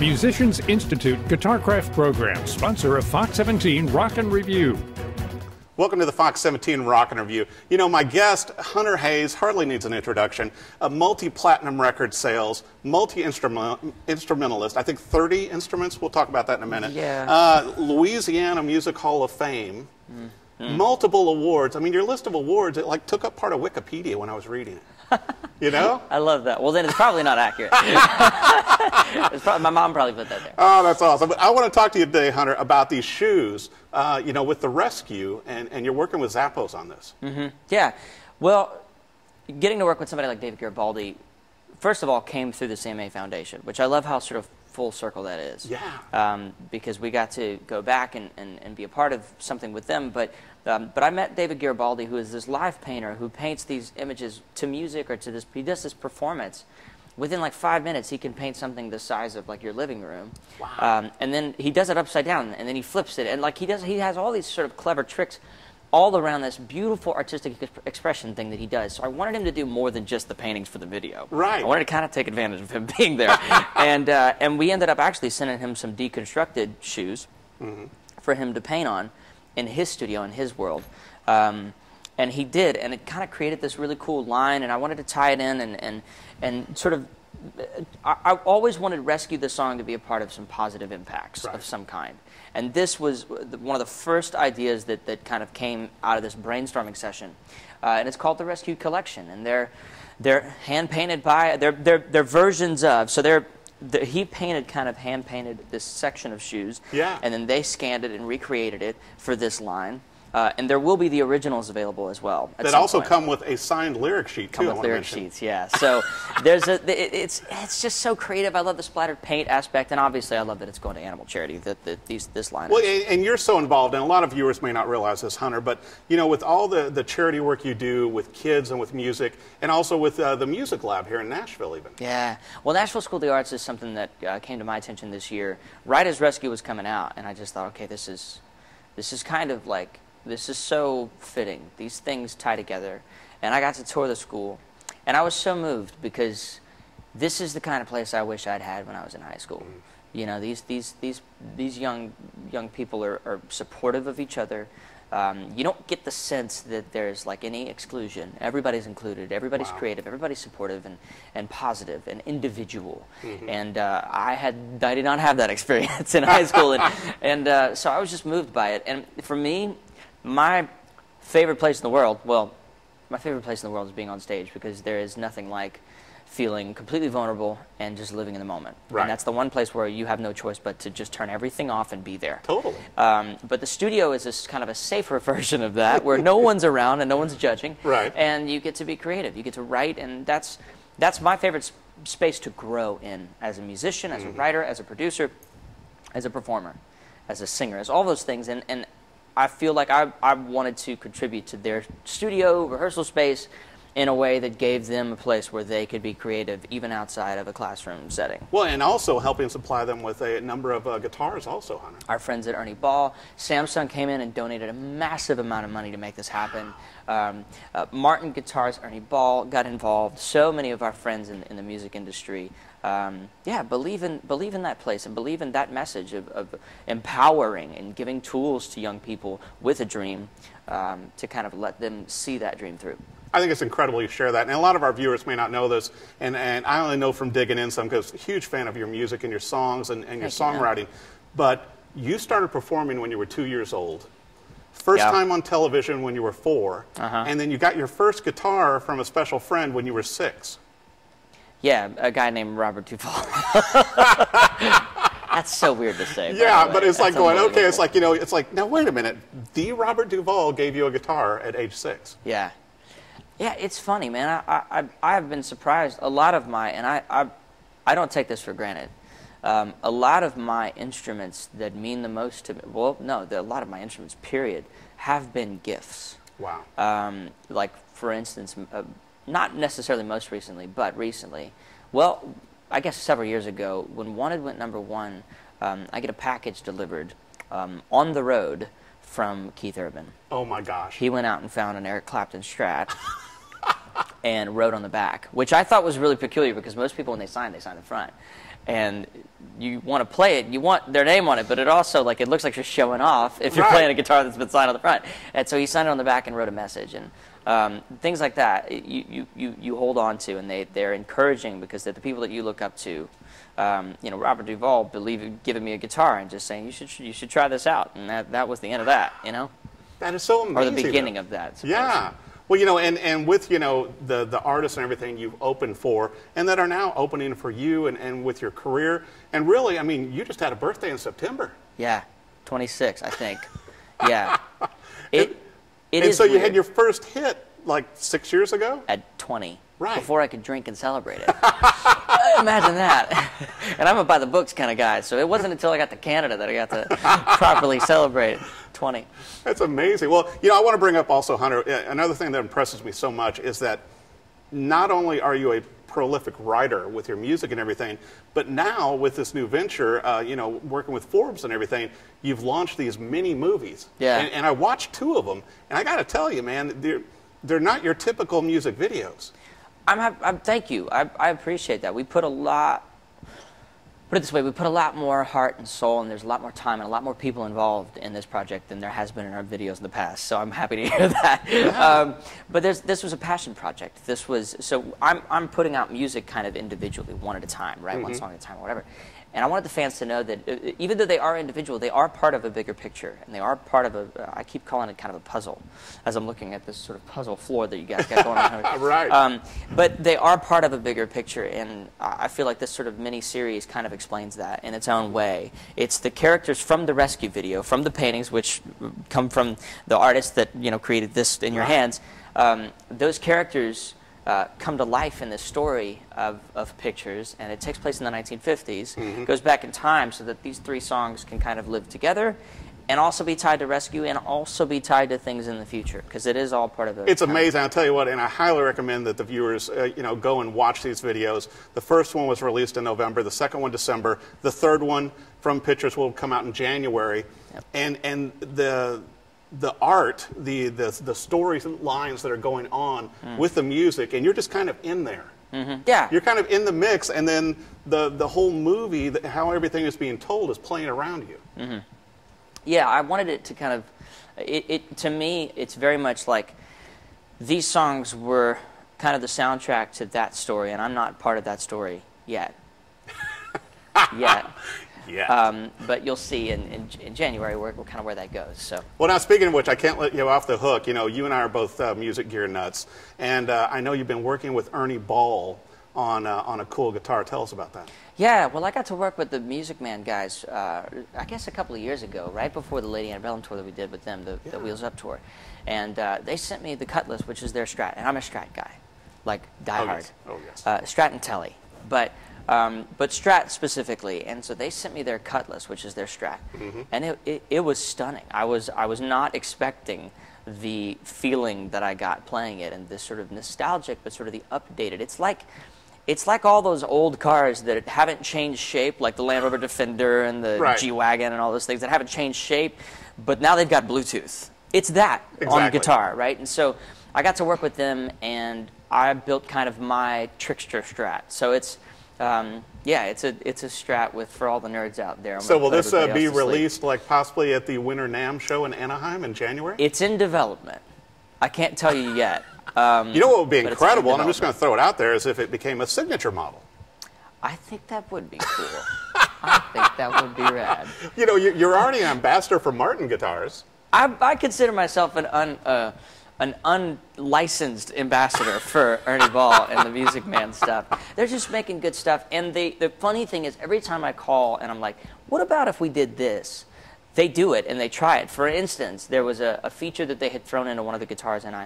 Musicians Institute Guitarcraft Program, sponsor of Fox 17 Rock and Review. Welcome to the Fox 17 Rock and Review. You know, my guest, Hunter Hayes, hardly needs an introduction. A multi-platinum record sales, multi-instrumentalist, I think 30 instruments. We'll talk about that in a minute. Yeah. Louisiana Music Hall of Fame. Multiple awards. I mean, your list of awards, it like took up part of Wikipedia when I was reading it. You know? I love that. Well, then it's probably not accurate. My mom probably put that there. Oh, that's awesome. But I want to talk to you today, Hunter, about these shoes, you know, with the rescue, and you're working with Zappos on this. Yeah. Well, getting to work with somebody like David Garibaldi, first of all, came through the CMA Foundation, which I love how sort of full circle that is. Yeah. Because we got to go back and be a part of something with them. But I met David Garibaldi, who is this live painter who paints these images to music or to this. He does this performance. Within like 5 minutes, he can paint something the size of like your living room. Wow. And then he does it upside down, and then he flips it, and like he has all these sort of clever tricks all around this beautiful artistic expression thing that he does. So I wanted him to do more than just the paintings for the video. Right. I wanted to kind of take advantage of him being there. And we ended up actually sending him some deconstructed shoes for him to paint on in his studio, in his world. And he did, and it kind of created this really cool line, and I wanted to tie it in and sort of, I always wanted Rescue the song to be a part of some positive impacts of some kind. And this was one of the first ideas that kind of came out of this brainstorming session. And it's called the Rescue Collection. And they're hand-painted by, they're versions of, so he painted, kind of hand-painted this section of shoes. Yeah. And then they scanned it and recreated it for this line. And there will be the originals available as well. That also come with a signed lyric sheet, too. Come with lyric sheets, yeah. So it's just so creative. I love the splattered paint aspect, and obviously I love that it's going to animal charity, this line. Well, and you're so involved, and a lot of viewers may not realize this, Hunter, but, you know, with all the charity work you do with kids and with music, and also with the music lab here in Nashville, even. Yeah. Well, Nashville School of the Arts is something that came to my attention this year, right as Rescue was coming out, and I just thought, okay, this is kind of like, this is so fitting. These things tie together. And I got to tour the school, and I was so moved because this is the kind of place I wish I'd had when I was in high school. You know, these young people are supportive of each other. You don't get the sense that there's like any exclusion. Everybody's included. Everybody's creative. Everybody's supportive and positive and individual. And I did not have that experience in high school, and so I was just moved by it. And for me, my favorite place in the world, well, my favorite place in the world is being on stage, because there is nothing like feeling completely vulnerable and just living in the moment. Right. And that's the one place where you have no choice but to just turn everything off and be there. Totally. But the studio is this kind of a safer version of that, where no one's around and no one's judging. Right. And you get to be creative. You get to write, and that's my favorite space to grow in as a musician, as a writer, as a producer, as a performer, as a singer, as all those things. And I feel like I wanted to contribute to their studio, rehearsal space, in a way that gave them a place where they could be creative, even outside of a classroom setting. Well, and also helping supply them with a number of guitars also, Hunter. Our friends at Ernie Ball, Samsung came in and donated a massive amount of money to make this happen. Martin Guitars, Ernie Ball got involved. So many of our friends in the music industry, yeah, believe in that place and believe in that message of empowering and giving tools to young people with a dream to kind of let them see that dream through. I think it's incredible you share that, and a lot of our viewers may not know this, and I only know from digging in some, because I'm a huge fan of your music and your songs and your songwriting, but you started performing when you were 2 years old. First time on television when you were 4, and then you got your first guitar from a special friend when you were 6. Yeah, a guy named Robert Duvall. That's so weird to say. Yeah, but it's like going, okay, it's like, you know, it's like, now wait a minute, the Robert Duvall gave you a guitar at age 6. Yeah. Yeah, it's funny, man. I have been surprised. A lot of my, and I don't take this for granted, a lot of my instruments that mean the most to me, well, no, a lot of my instruments, period, have been gifts. Wow. Like, for instance, not necessarily most recently, but recently, well, I guess several years ago, when Wanted went #1, I get a package delivered on the road from Keith Urban. Oh my gosh. He went out and found an Eric Clapton Strat and wrote on the back, which I thought was really peculiar, because most people, when they sign the front. and you want to play it, you want their name on it, but it also, like, it looks like you're showing off if you're Right. playing a guitar that's been signed on the front. And so he signed it on the back and wrote a message, and things like that you hold on to, and they're encouraging because they're the people that you look up to. You know, Robert Duvall giving me a guitar and just saying you should try this out, and that was the end of that, you know. That is so amazing. Or the beginning of that. Supposedly. Yeah. Well, you know, and with, you know, the artists and everything you've opened for, and that are now opening for you and with your career, and really, I mean, you just had a birthday in September. Yeah, 26, I think. Yeah. It and is so you weird. had your first hit, like, 6 years ago? At 20. Right. Before I could drink and celebrate it. Imagine that. And I'm a by the books kind of guy, so it wasn't until I got to Canada that I got to properly celebrate 20. That's amazing. Well, you know, I want to bring up also, Hunter, another thing that impresses me so much is that not only are you a prolific writer with your music and everything, but now with this new venture, you know, working with Forbes and everything, you've launched these mini movies. Yeah. And I watched 2 of them, and I got to tell you, man, they're not your typical music videos. Thank you. I appreciate that. We put put it this way, we put a lot more heart and soul, and there's a lot more time and a lot more people involved in this project than there has been in our videos in the past. So I'm happy to hear that. Yeah. But this was a passion project. So I'm putting out music kind of individually, one at a time, right? Mm-hmm. One song at a time, or whatever. And I wanted the fans to know that even though they are individual, they are part of a bigger picture, and they are part of I keep calling it kind of a puzzle, as I'm looking at this sort of puzzle floor that you guys got going on. Right. But they are part of a bigger picture, and I feel like this sort of mini-series kind of explains that in its own way. It's the characters from the rescue video, from the paintings, which come from the artist that, you know, created this in your hands. Those characters come to life in this story of pictures, and it takes place in the 1950s. Mm-hmm. Goes back in time so that these 3 songs can kind of live together and also be tied to rescue and also be tied to things in the future, because it is all part of it. It's amazing. I'll tell you what, and I highly recommend that the viewers you know, go and watch these videos. The first one was released in November, the second one December, the third one from Pictures will come out in January. Yep. And the art, the stories and lines that are going on with the music, and you're just kind of in there. Mm-hmm. Yeah. You're kind of in the mix, and then the whole movie, how everything is being told, is playing around you. Mm-hmm. Yeah, I wanted it to kind of, to me, it's very much like these songs were kind of the soundtrack to that story, and I'm not part of that story yet. Yet. Yeah. But you'll see in January kind of where that goes. So. Well, now speaking of which, I can't let you off the hook. You know, you and I are both music gear nuts, and I know you've been working with Ernie Ball on a cool guitar. Tell us about that. Yeah, well, I got to work with the Music Man guys, I guess a couple of years ago, right before the Lady Antebellum tour that we did with them, the Wheels Up tour. And they sent me the Cutlass, which is their Strat, and I'm a Strat guy, like diehard. Oh, yes. Strat and Telly, but Strat specifically. And so they sent me their Cutlass, which is their Strat, mm-hmm. and it was stunning. I was not expecting the feeling that I got playing it, and this sort of nostalgic, but sort of the updated. It's like all those old cars that haven't changed shape, like the Land Rover Defender and the G-Wagon and all those things that haven't changed shape, but now they've got Bluetooth. It's that on guitar, right? And so I got to work with them, and I built kind of my trickster Strat. So it's, yeah, it's a Strat for all the nerds out there. So will this be released like possibly at the Winter NAMM show in Anaheim in January? It's in development. I can't tell you yet. You know what would be incredible, and I'm just going to throw it out there, is if it became a signature model. I think that would be cool. I think that would be rad. You know, you're already an ambassador for Martin guitars. I consider myself an unlicensed ambassador for Ernie Ball and the Music Man stuff. They're just making good stuff. And the funny thing is, every time I call and I'm like, what about if we did this? They do it and they try it. For instance, there was a feature that they had thrown into one of the guitars, and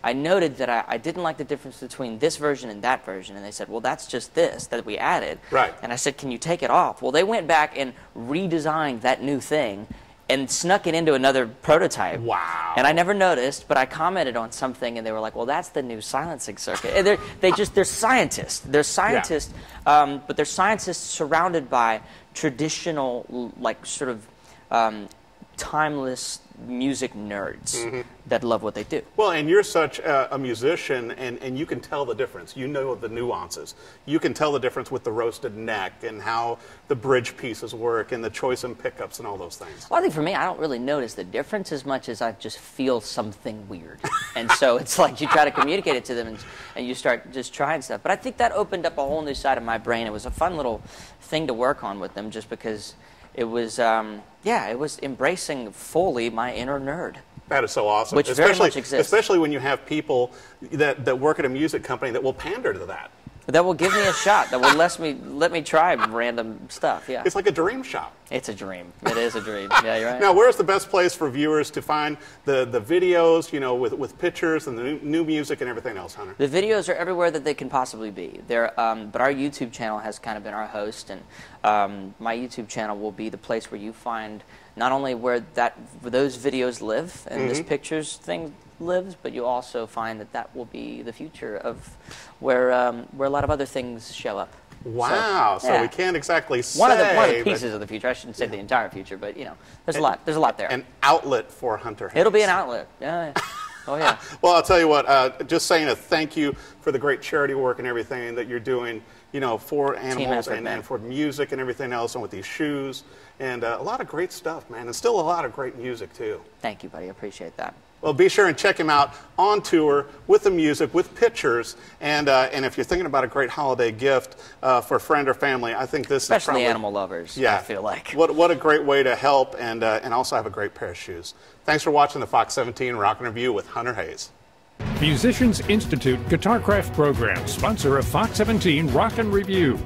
I noted that I didn't like the difference between this version and that version. And they said, well, that's just this that we added. Right. And I said, can you take it off? Well, they went back and redesigned that new thing and snuck it into another prototype. Wow. And I never noticed, but I commented on something, and they were like, well, that's the new silencing circuit. And they're scientists. They're scientists, but they're scientists surrounded by traditional, like, sort of timeless music nerds that love what they do. Well, and you're such a musician, and you can tell the difference. You know the nuances. You can tell the difference with the roasted neck and how the bridge pieces work and the choice in pickups and all those things. Well, I think for me, I don't really notice the difference as much as I just feel something weird. And so it's like you try to communicate it to them, and you start just trying stuff. But I think that opened up a whole new side of my brain. It was a fun little thing to work on with them, just because it was, it was embracing fully my inner nerd. That is so awesome. Which very much exists. Especially when you have people that work at a music company that will pander to that. That will give me a shot. That will let me try random stuff. Yeah. It's like a dream shop. It's a dream. It is a dream. Yeah, you're right. Now, where's the best place for viewers to find the videos, with pictures and the new music and everything else, Hunter? The videos are everywhere that they can possibly be. But our YouTube channel has kind of been our host, and my YouTube channel will be the place where you find not only where those videos live and this pictures thing lives, but you'll also find that will be the future of where a lot of other things show up. Wow! So we can't exactly say one of the pieces of the future. I shouldn't say the entire future, but there's a lot. There's a lot there. An outlet for Hunter Hayes. It'll be an outlet. Yeah. Oh yeah. Well, I'll tell you what. Just saying a thank you for the great charity work and everything that you're doing. For animals and for music and everything else, and with these shoes and a lot of great stuff, man, and still a lot of great music too. Thank you, buddy. I appreciate that. Well, be sure and check him out on tour with the music, with pictures, and if you're thinking about a great holiday gift for a friend or family, I think this especially is probably, animal lovers. Yeah, I feel like what a great way to help and also have a great pair of shoes. Thanks for watching the Fox 17 Rockin' Review with Hunter Hayes. Musicians Institute Guitarcraft program, sponsor of Fox 17 Rock and Review.